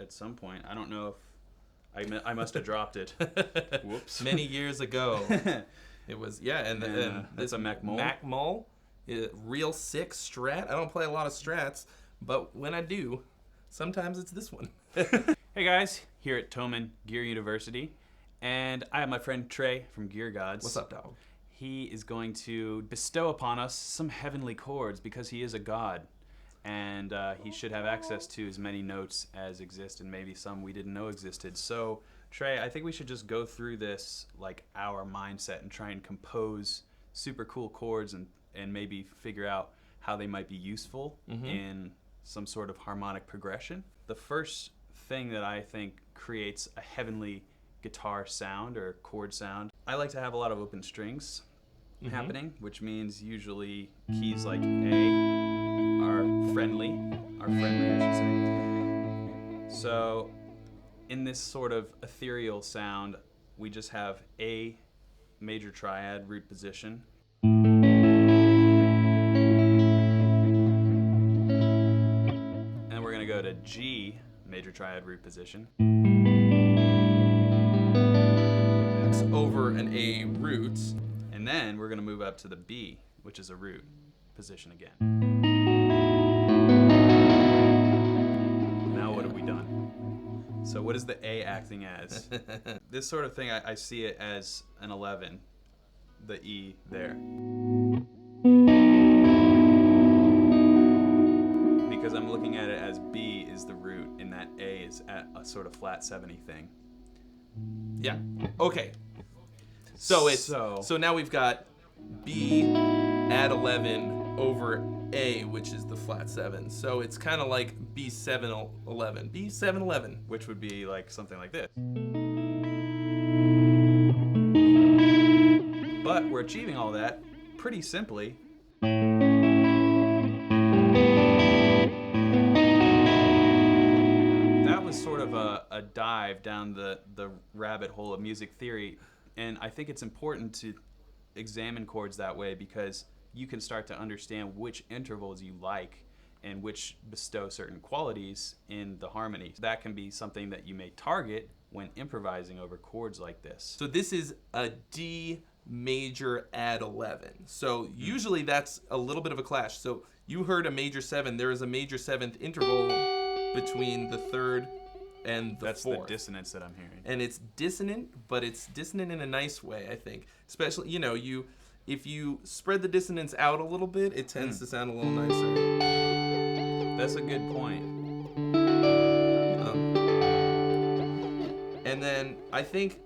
at some point. I don't know if I must have dropped it. Whoops. Many years ago. It was, and that's a Mac Mole. Mac Mole, real sick Strat. I don't play a lot of Strats, but when I do, sometimes it's this one. Hey guys, here at Thoman Gear University, and I have my friend Trey from Gear Gods. What's up, dog? He is going to bestow upon us some heavenly chords because he is a god, and he should have access to as many notes as exist, and maybe some we didn't know existed. So, Trey, I think we should just go through this like our mindset and try and compose super cool chords and maybe figure out how they might be useful in some sort of harmonic progression. The first thing that I think creates a heavenly guitar sound or chord sound, I like to have a lot of open strings happening, which means usually keys like A are friendly I should say. So in this sort of ethereal sound, we just have A major triad root position, and we're gonna go to G major triad root position. It's over an A root. And then we're going to move up to the B, which is a root position again. Now what have we done? So what is the A acting as? This sort of thing, I see it as an 11, the E there. Because I'm looking at it as B is the root and that A is at a sort of flat 70 thing. Yeah. Okay. So it's so now we've got B add 11 over A, which is the flat 7. So it's kind of like B7 11. B7 11, which would be like something like this. But we're achieving all that pretty simply. That was sort of a dive down the rabbit hole of music theory. And I think it's important to examine chords that way because you can start to understand which intervals you like and which bestow certain qualities in the harmony. That can be something that you may target when improvising over chords like this. So this is a D major add 11. So usually that's a little bit of a clash. So you heard a major 7. There is a major 7th interval between the 3rd and the 4th. That's the dissonance that I'm hearing. And it's dissonant, but it's dissonant in a nice way, I think. Especially, if you spread the dissonance out a little bit, it tends to sound a little nicer. That's a good point. And then I think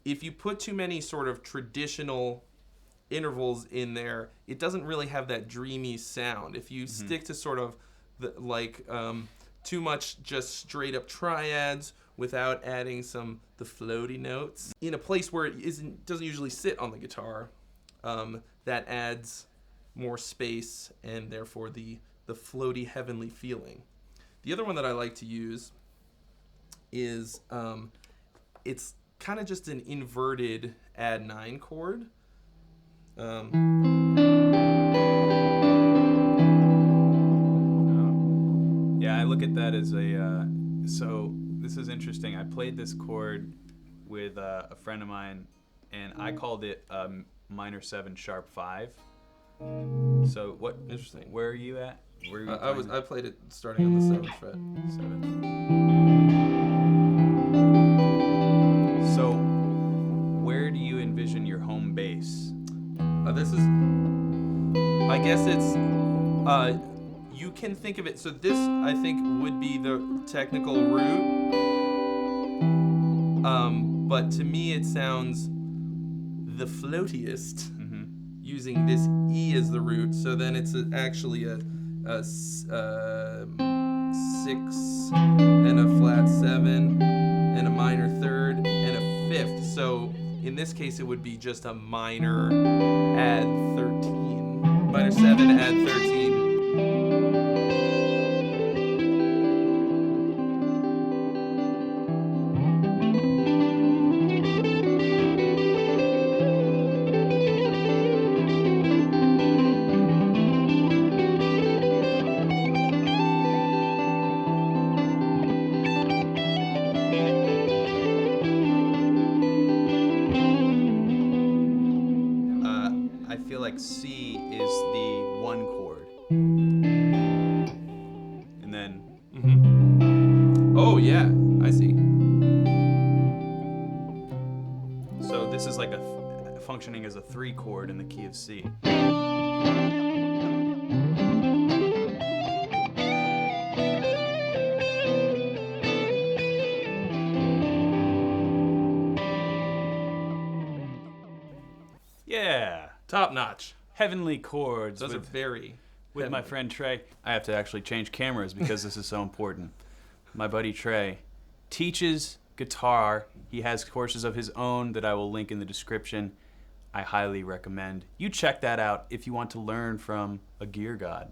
if you put too many sort of traditional intervals in there, it doesn't really have that dreamy sound. If you stick to sort of too much just straight up triads without adding the floaty notes in a place where it doesn't usually sit on the guitar, that adds more space and therefore the floaty heavenly feeling. The other one that I like to use is it's kind of just an inverted add 9 chord. Yeah, I look at that as so this is interesting. I played this chord with a friend of mine, and I called it minor 7 sharp 5. So what? Interesting. Where are you at? Where are you I played it starting on the 7th fret. 7th. So where do you envision your home base? This is, I guess it's, you can think of it, so this I think would be the technical root, but to me it sounds the floatiest using this E as the root, so then it's actually a 6 and a flat 7 and a minor 3rd and a 5th, so in this case it would be just a minor add 13, minor 7 add 13. like C is the 1 chord. And then Oh yeah, I see. so this is like functioning as a 3 chord in the key of C. Yeah, Top notch. heavenly chords Those are with very my heavenly. friend Trey. I have to actually change cameras because this is so important. My buddy Trey teaches guitar. He has courses of his own that I will link in the description. I highly recommend you check that out if you want to learn from a gear god.